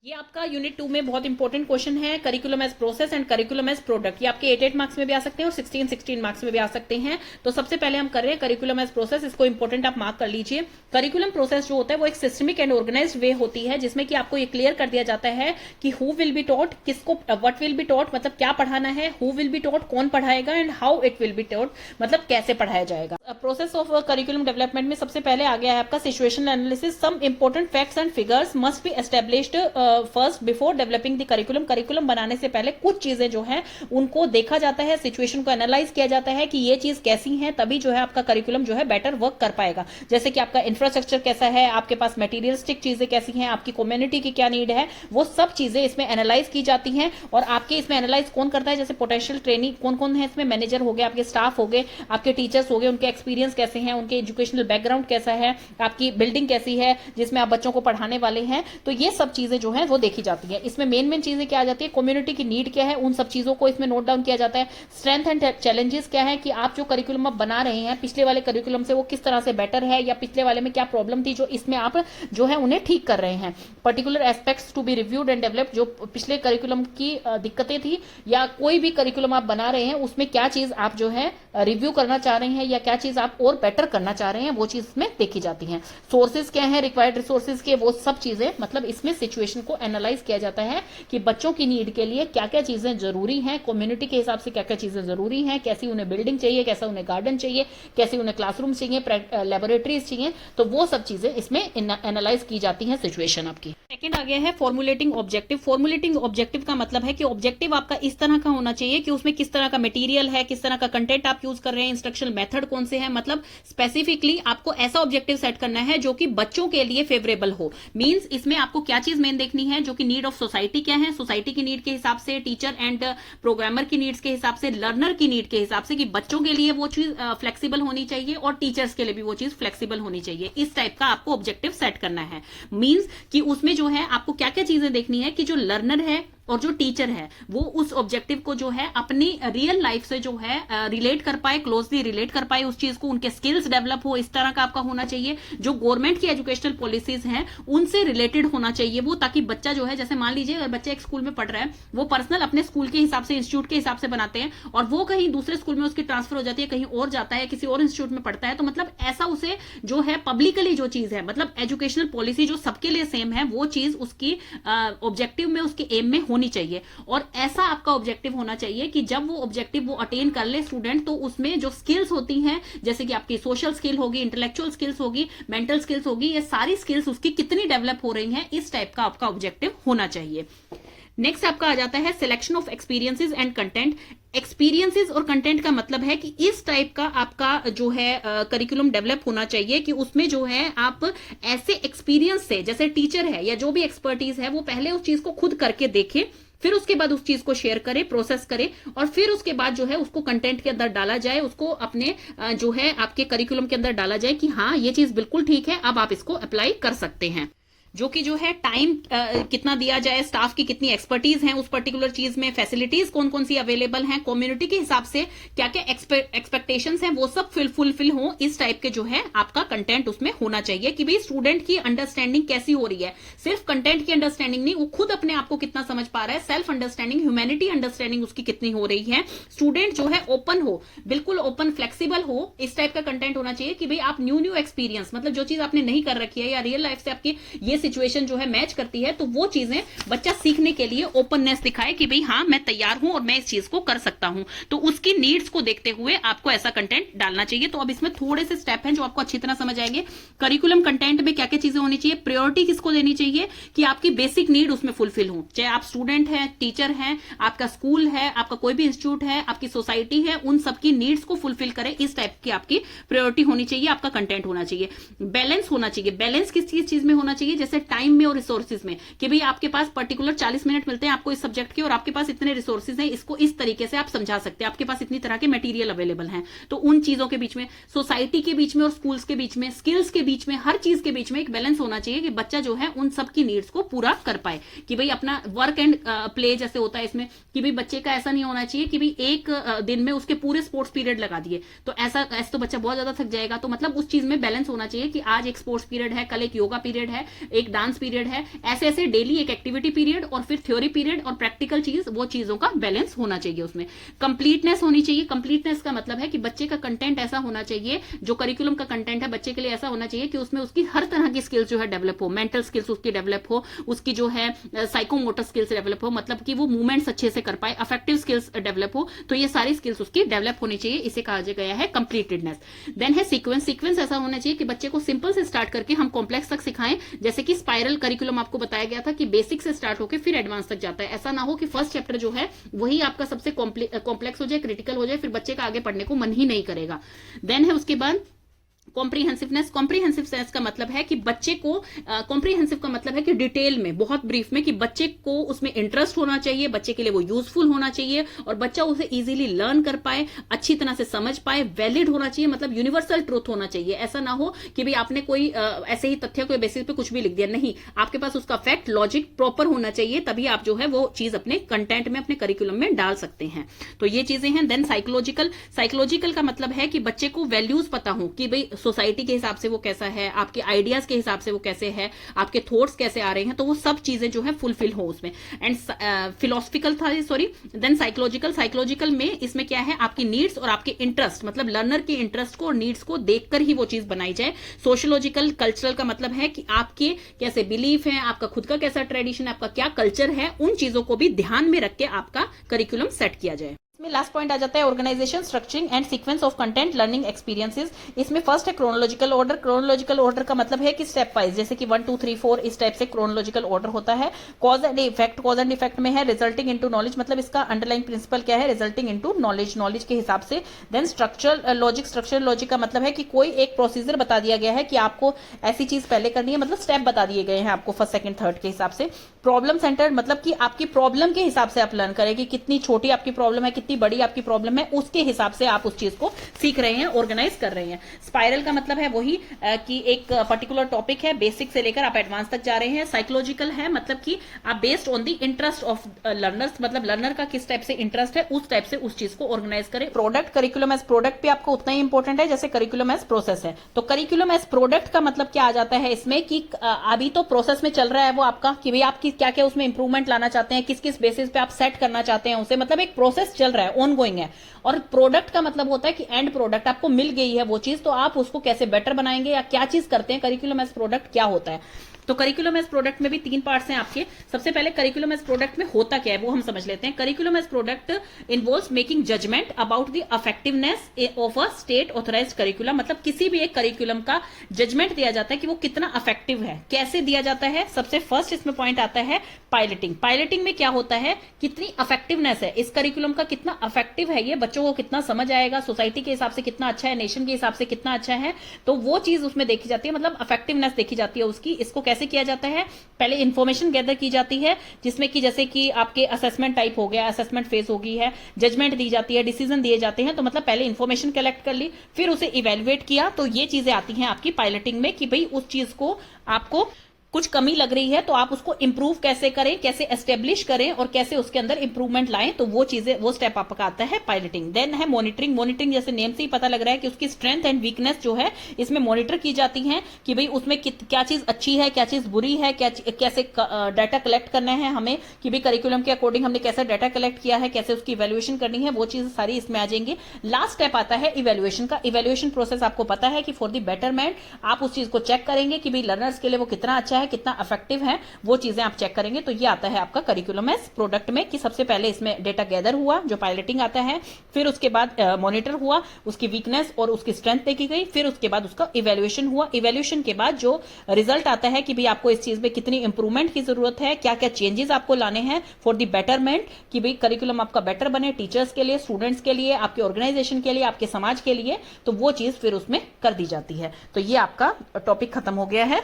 ये आपका यूनिट 2 में बहुत इंपॉर्टेंट क्वेश्चन है, curriculum as process and curriculum as product. ये आपके 8 मार्क्स में भी आ सकते हैं और 16 मार्क्स में भी आ सकते हैं। तो सबसे पहले हम कर रहे हैं करिकुलम एज प्रोसेस, इसको इंपॉर्टेंट आप मार्क कर लीजिए। करिकुलम प्रोसेस जो होता है वो एक सिस्टमिक एंड ऑर्गेनाइज्ड वे होती है, जिसमें कि आपको ये क्लियर कर दिया जाता है कि हु विल बी टॉट, किसको व्हाट विल बी टॉट मतलब क्या पढ़ाना है, हु विल बी टॉट कौन पढ़ाएगा, and how it will be taught मतलब कैसे पढ़ाया जाएगा। प्रोसेस ऑफ करिकुलम डेवलपमेंट में सबसे पहले आ गया है आपका situation analysis. Some important facts and figures must be established first before developing the curriculum. Curriculum बनाने से पहले कुछ चीजें जो है उनको देखा जाता है, सिचुएशन को एनालाइज किया जाता है कि ये चीज कैसी है, तभी जो है आपका करिकुलम जो है बेटर वर्क कर पाएगा। जैसे कि आपका इंफ्रास्ट्रक्चर कैसा है, आपके पास मटेरियलिस्टिक चीजें कैसी हैं, आपकी कम्युनिटी की क्या नीड है, वो सब चीजें इसमें एनालाइज की जाती हैं। और आपके इसमें एनालाइज कौन करता है, जैसे पोटेंशियल ट्रेनिंग कौन कौन है इसमें, मैनेजर हो गए, आपके स्टाफ हो गए, आपके टीचर्स हो गए, उनके एक्सपीरियंस कैसे हैं, उनके एजुकेशनल बैकग्राउंड कैसा है, आपकी बिल्डिंग कैसी है जिसमें आप बच्चों को पढ़ाने वाले हैं। तो ये सब चीजें जो है वो देखी जाती है। इसमें मेन चीजें क्या आ जाती है, कम्युनिटी की नीड क्या है, उन सब चीजों को इसमें नोट डाउन किया जाता है। स्ट्रेंथ एंड चैलेंजेस क्या है कि आप जो करिकुलम अब बना रहे हैं पिछले वाले करिकुलम से वो किस तरह से बेटर है, या पिछले वाले में क्या प्रॉब्लम थी जो इसमें आप जो है उन्हें ठीक कर रहे हैं। Particular aspects to be reviewed and developed, जो पिछले करिकुलम की दिक्कतें थी या कोई भी करिकुलम आप बना रहे हैं उसमें क्या चीज आप जो है रिव्यू करना चाह रहे हैं या क्या चीज आप और बेटर करना चाह रहे हैं, वो चीज इसमें देखी जाती है। सोर्सेज क्या है रिक्वायर्ड रिसोर्सेज के, वो सब चीजें मतलब इसमें सिचुएशन को एनालाइज किया जाता है कि बच्चों की नीड के लिए क्या क्या चीजें जरूरी हैं, कम्युनिटी के हिसाब से क्या क्या चीजें जरूरी हैं, कैसी उन्हें बिल्डिंग चाहिए, कैसा उन्हें गार्डन चाहिए, कैसी उन्हें क्लासरूम चाहिए, लेबोरेटरीज चाहिए, तो वो सब चीजें इसमें एनालाइज की जाती है सिचुएशन आपकी। सेकंड आ गया है फॉर्मुलेटिंग ऑब्जेक्टिव। फॉर्मुलेटिंग ऑब्जेक्टिव का मतलब है कि ऑब्जेक्टिव आपका इस तरह का होना चाहिए कि उसमें किस तरह का मटेरियल है, किस तरह का कंटेंट आप यूज कर रहे हैं, इंस्ट्रक्शनल मेथड कौन से हैं, मतलब स्पेसिफिकली आपको ऐसा ऑब्जेक्टिव सेट करना है जो कि बच्चों के लिए फेवरेबल हो। मींस इसमें आपको क्या चीज मेन देखनी है, जो कि नीड ऑफ सोसाइटी क्या है, सोसाइटी की नीड के हिसाब से, टीचर एंड प्रोग्रामर की नीड्स के हिसाब से, लर्नर की नीड के हिसाब से, कि बच्चों के लिए वो चीज फ्लेक्सिबल होनी चाहिए और टीचर्स के लिए भी वो चीज फ्लेक्सिबल होनी चाहिए। इस टाइप का आपको ऑब्जेक्टिव सेट करना है। मींस कि उसमें जो है आपको क्या क्या चीजें देखनी है कि जो लर्नर है और जो टीचर है वो उस ऑब्जेक्टिव को जो है अपनी रियल लाइफ से जो है रिलेट कर पाए, क्लोजली रिलेट कर पाए उस चीज को, उनके स्किल्स डेवलप हो, इस तरह का आपका होना चाहिए। जो गवर्नमेंट की एजुकेशनल पॉलिसीज हैं उनसे रिलेटेड होना चाहिए वो, ताकि बच्चा जो है, जैसे मान लीजिए अगर बच्चा एक स्कूल में पढ़ रहा है, वो पर्सनल अपने स्कूल के हिसाब से, इंस्टीट्यूट के हिसाब से बनाते हैं, और वो कहीं दूसरे स्कूल में उसकी ट्रांसफर हो जाती है, कहीं और जाता है, किसी और इंस्टीट्यूट में पढ़ता है, तो मतलब ऐसा उसे जो है पब्लिकली जो चीज है, मतलब एजुकेशनल पॉलिसी जो सबके लिए सेम है, वो चीज उसकी ऑब्जेक्टिव में, उसके एम में होनी चाहिए। और ऐसा आपका ऑब्जेक्टिव होना चाहिए कि जब वो ऑब्जेक्टिव वो अटेन कर ले स्टूडेंट, तो उसमें जो स्किल्स होती हैं, जैसे कि आपकी सोशल स्किल होगी, इंटेलेक्चुअल स्किल्स होगी, मेंटल स्किल्स होगी, ये सारी स्किल्स उसकी कितनी डेवलप हो रही हैं, इस टाइप का आपका ऑब्जेक्टिव होना चाहिए। नेक्स्ट आपका आ जाता है selection of experiences and content. Experiences और कंटेंट का मतलब है कि इस टाइप का आपका जो है करिकुलम डेवलप होना चाहिए कि उसमें जो है आप ऐसे एक्सपीरियंस से, जैसे टीचर है या जो भी एक्सपर्टीज है, वो पहले उस चीज को खुद करके देखे, फिर उसके बाद उस चीज को शेयर करे, प्रोसेस करे, और फिर उसके बाद जो है उसको कंटेंट के अंदर डाला जाए, उसको अपने जो है आपके करिकुलम के अंदर डाला जाए कि हाँ ये चीज बिल्कुल ठीक है, अब आप इसको अप्लाई कर सकते हैं। जो कि जो है टाइम कितना दिया जाए, स्टाफ की कितनी एक्सपर्टीज है उस पर्टिकुलर चीज में, फैसिलिटीज कौन कौन सी अवेलेबल हैं, कम्युनिटी के हिसाब से क्या क्या एक्सपेक्टेशंस हैं, वो सब फुलफिल हो, इस टाइप के जो है आपका कंटेंट उसमें होना चाहिए कि भाई स्टूडेंट की अंडरस्टैंडिंग कैसी हो रही है। सिर्फ कंटेंट की अंडरस्टैंडिंग नहीं, वो खुद अपने आप को कितना समझ पा रहा है, सेल्फ अंडरस्टैंडिंग, ह्यूमैनिटी अंडरस्टैंडिंग उसकी कितनी हो रही है। स्टूडेंट जो है ओपन हो, बिल्कुल ओपन फ्लेक्सिबल हो, इस टाइप का कंटेंट होना चाहिए कि भाई आप न्यू एक्सपीरियंस, मतलब जो चीज आपने नहीं कर रखी है या रियल लाइफ से आपकी ये सिचुएशन जो है मैच करती है, तो वो चीजें बच्चा सीखने के लिए ओपननेस दिखाए कि भाई हाँ मैं तैयार हूं और मैं इस चीज को कर सकता हूं। तो उसकी नीड्स को देखते हुए आपको ऐसा कंटेंट डालना चाहिए। तो अब इसमें थोड़े से स्टेप हैं जो आपको अच्छी तरह समझ आएंगे। करिकुलम कंटेंट में क्या क्या चीजें होनी चाहिए, प्रायोरिटी किसको देनी चाहिए कि आपकी बेसिक नीड उसमें फुलफिल हो, चाहे आप स्टूडेंट है, टीचर है, आपका स्कूल है, आपका कोई भी इंस्टीट्यूट है, आपकी सोसाइटी है, उन सबकी नीड्स को फुलफिल करे, इस टाइप की आपकी प्रायोरिटी होनी चाहिए, आपका कंटेंट होना चाहिए। बैलेंस होना चाहिए। बैलेंस किस चीज में होना चाहिए, जैसे टाइम में और रिसोर्सेज में, कि भाई आपके पास पर्टिकुलर 40 मिनट मिलते हैं आपको इस सब्जेक्ट के, और आपके पास इतने रिसोर्सेज हैं, इसको इस तरीके से आप समझा सकते हैं, आपके पास इतनी तरह के मटेरियल अवेलेबल हैं। तो उन चीजों के बीच में, सोसाइटी के बीच में और स्कूल्स के बीच में, स्किल्स के बीच में, हर चीज के बीच में एक बैलेंस होना चाहिए कि बच्चा जो है उन सब की नीड्स को पूरा कर पाए। कि भाई अपना वर्क एंड प्ले जैसे होता है इसमें, कि भाई बच्चे का ऐसा नहीं होना चाहिए कि भाई एक दिन में उसके पूरे स्पोर्ट्स पीरियड लगा दिए, तो ऐसा तो बच्चा बहुत ज्यादा थक जाएगा। तो मतलब उस चीज में बैलेंस होना चाहिए कि आज एक स्पोर्ट्स पीरियड है, कल एक योगा पीरियड है, एक डांस पीरियड है, ऐसे ऐसे डेली एक एक्टिविटी पीरियड और फिर थ्योरी पीरियड और प्रैक्टिकल चीज, वो चीजों का बैलेंस होना चाहिए उसमें। कंप्लीटनेस होनी चाहिए। कंप्लीटनेस का मतलब है कि बच्चे का कंटेंट ऐसा होना चाहिए, जो करिकुलम का कंटेंट है बच्चे के लिए ऐसा होना चाहिए कि उसमें उसकी हर तरह की स्किल्स जो है डेवलप हो, मेंटल स्किल्स उसकी डेवलप हो, उसकी जो है साइकोमोटर स्किल्स डेवलप हो, मतलब कि वो मूवमेंट्स अच्छे से कर पाए, अफेक्टिव स्किल्स डेवलप हो, तो ये सारी स्किल्स उसकी डेवलप होनी चाहिए, इसे कहा गया है कंप्लीटेडनेस। देन है सीक्वेंस। सीक्वेंस ऐसा होना चाहिए कि बच्चे को सिंपल से स्टार्ट करके हम कॉम्प्लेक्स तक सिखाएं, जैसे कि स्पाइरल करिकुलम आपको बताया गया था कि बेसिक से स्टार्ट होकर फिर एडवांस तक जाता है। ऐसा ना हो कि फर्स्ट चैप्टर जो है वही आपका सबसे कॉम्प्लेक्स हो जाए, क्रिटिकल हो जाए, फिर बच्चे का आगे पढ़ने को मन ही नहीं करेगा। देन है उसके बाद कॉम्प्रीहेंसिवनेस। कॉम्प्रीहेंसिवनेस का मतलब है कि बच्चे को, कॉम्प्रीहेंसिव का मतलब है कि डिटेल में, बहुत ब्रीफ में, कि बच्चे को उसमें इंटरेस्ट होना चाहिए, बच्चे के लिए वो यूजफुल होना चाहिए और बच्चा उसे इजीली लर्न कर पाए, अच्छी तरह से समझ पाए, वैलिड होना चाहिए, मतलब यूनिवर्सल ट्रूथ होना चाहिए। ऐसा ना हो कि भाई आपने कोई ऐसे ही तथ्य के बेसिस पे कुछ भी लिख दिया, नहीं, आपके पास उसका फैक्ट लॉजिक प्रॉपर होना चाहिए, तभी आप जो है वो चीज अपने कंटेंट में, अपने करिकुलम में डाल सकते हैं। तो ये चीजें हैं। Then psychological. साइकोलॉजिकल का मतलब है कि बच्चे को वैल्यूज पता हो कि भाई सोसाइटी के हिसाब से वो कैसा है, आपके आइडियाज के हिसाब से वो कैसे है, आपके थॉट्स कैसे आ रहे हैं, तो वो सब चीजें जो है फुलफिल हो उसमें। एंड फिलोसफिकल था, सॉरी, देन साइकोलॉजिकल। साइकोलॉजिकल में इसमें क्या है, आपकी नीड्स और आपके इंटरेस्ट, मतलब लर्नर के इंटरेस्ट को और नीड्स को देखकर ही वो चीज बनाई जाए। सोशियोलॉजिकल, कल्चरल का मतलब है कि आपके कैसे बिलीफ है, आपका खुद का कैसा ट्रेडिशन है, आपका क्या कल्चर है, उन चीजों को भी ध्यान में रख के आपका करिकुलम सेट किया जाए। इसमें लास्ट पॉइंट आ जाता है organisation, structuring and sequence of content learning experiences. इसमें फर्स्ट है क्रोनोलॉजिकल ऑर्डर। क्रोनोलॉजिकल ऑर्डर का मतलब है कि स्टेप वाइज, जैसे कि 1 2 3 4 इस टाइप से क्रोनोलॉजिकल ऑर्डर होता है। Cause and effect. Cause and effect में है रिजल्टिंग इनटू नॉलेज, मतलब इसका अंडरलाइन प्रिंसिपल क्या है, रिजल्टिंग इनटू नॉलेज, नॉलेज के हिसाब से। Then structural logic. Structural logic का मतलब है कि कोई एक प्रोसीजर बता दिया गया है कि आपको ऐसी चीज पहले करनी है, मतलब स्टेप बता दिए गए हैं आपको फर्स्ट सेकंड थर्ड के हिसाब से। प्रॉब्लम सेंटर्ड, मतलब कि आपकी प्रॉब्लम के हिसाब से आप लर्न करें कि कितनी छोटी आपकी प्रॉब्लम है, कितनी बड़ी आपकी प्रॉब्लम है, उसके हिसाब से आप उस चीज को सीख रहे हैं, ऑर्गेनाइज कर रहे हैं। स्पाइरल का मतलब है वही कि एक पर्टिकुलर टॉपिक है, बेसिक से लेकर आप एडवांस तक जा रहे हैं। साइकोलॉजिकल है मतलब कि आप based on the interest of learners, मतलब लर्नर का किस टाइप से इंटरेस्ट है, उस टाइप से उस चीज को ऑर्गेनाइज करें। प्रोडक्ट। करिकुलम एज प्रोडक्ट भी आपको उतना ही इंपॉर्टेंट है जैसे करिकुलम एज प्रोसेस है। तो करिकुलम एज प्रोडक्ट का मतलब क्या आ जाता है इसमें कि अभी तो प्रोसेस में चल रहा है वो आपका, कि भाई आप क्या क्या उसमें इंप्रूवमेंट लाना चाहते हैं, किस किस बेसिस पे आप सेट करना चाहते हैं उसे, मतलब एक प्रोसेस चल रहा है, ऑन गोइंग है। और प्रोडक्ट का मतलब होता है कि एंड प्रोडक्ट, आपको मिल गई है वो चीज, तो आप उसको कैसे बेटर बनाएंगे या क्या चीज करते हैं, करिकुलम एज प्रोडक्ट क्या होता है। तो करिकुलम एज प्रोडक्ट में भी 3 पार्ट्स हैं आपके। सबसे पहले करिकुलम एज प्रोडक्ट में होता क्या है वो हम समझ लेते हैं। Curriculum as product involves making judgement about the effectiveness of a state authorised curriculum, मतलब किसी भी एक करिकुलम का जजमेंट दिया जाता है कि वो कितना इफेक्टिव है। कैसे दिया जाता है, सबसे फर्स्ट इसमें पॉइंट आता है पायलटिंग। पायलटिंग में क्या होता है, कितनी इफेक्टिवनेस है इस करिकुलम का, कितना इफेक्टिव है ये, बच्चों को कितना समझ आएगा, सोसाइटी के हिसाब से कितना अच्छा है, नेशन के हिसाब से कितना अच्छा है, तो वो चीज उसमें देखी जाती है, मतलब इफेक्टिवनेस देखी जाती है उसकी। इसको कैसे किया जाता है, पहले इंफॉर्मेशन गैदर की जाती है, जिसमें कि जैसे कि आपके असेसमेंट टाइप हो गया, असेसमेंट फेज हो गई है, जजमेंट दी जाती है, डिसीजन दिए जाते हैं। तो मतलब पहले इंफॉर्मेशन कलेक्ट कर ली, फिर उसे इवेल्युएट किया, तो ये चीजें आती हैं आपकी पायलटिंग में कि भाई उस चीज को आपको कुछ कमी लग रही है तो आप उसको इंप्रूव कैसे करें, कैसे एस्टेब्लिश करें और कैसे उसके अंदर इंप्रूवमेंट लाएं, तो वो चीजें, वो स्टेप आपका आता है पायलटिंग। देन है मॉनिटरिंग। मॉनिटरिंग जैसे नेम से ही पता लग रहा है कि उसकी स्ट्रेंथ एंड वीकनेस जो है इसमें मॉनिटर की जाती है कि भाई उसमें क्या चीज अच्छी है, क्या चीज बुरी है, कैसे डाटा कलेक्ट करना है हमें, कि भाई करिकुलम के अकॉर्डिंग हमने कैसे डाटा कलेक्ट किया है, कैसे उसकी इवेल्युएशन करनी है, वो चीज सारी इसमें आ जाएंगी। लास्ट स्टेप आता है इवेल्युएशन का। इवेल्युएशन प्रोसेस आपको पता है कि फॉर द बेटरमेंट आप उस चीज को चेक करेंगे कि भाई लर्नर्स के लिए वो कितना अच्छा है, कितना इफेक्टिव है, वो चीजें आप चेक करेंगे। तो ये आता है आपका करिकुलम एज प्रोडक्ट में कि सबसे पहले इसमें डेटा गैदर हुआ, जो पायलटिंग आता है, फिर उसके बाद मॉनिटर हुआ, उसकी वीकनेस और उसकी स्ट्रेंथ देखी गई, फिर उसके बाद उसका इवेल्युएशन हुआ। इवेल्युएशन के बाद जो रिजल्ट आता है कि भाई आपको इस चीज में कितनी इंप्रूवमेंट की जरूरत है, क्या क्या चेंजेस आपको लाने हैं फॉर द बेटरमेंट, कि भाई करिकुलम आपका बेटर बने, टीचर्स के लिए, स्टूडेंट्स के लिए, आपके ऑर्गेनाइजेशन के लिए, आपके समाज के लिए, तो वो चीज फिर उसमें कर दी जाती है। तो ये आपका टॉपिक खत्म हो गया है।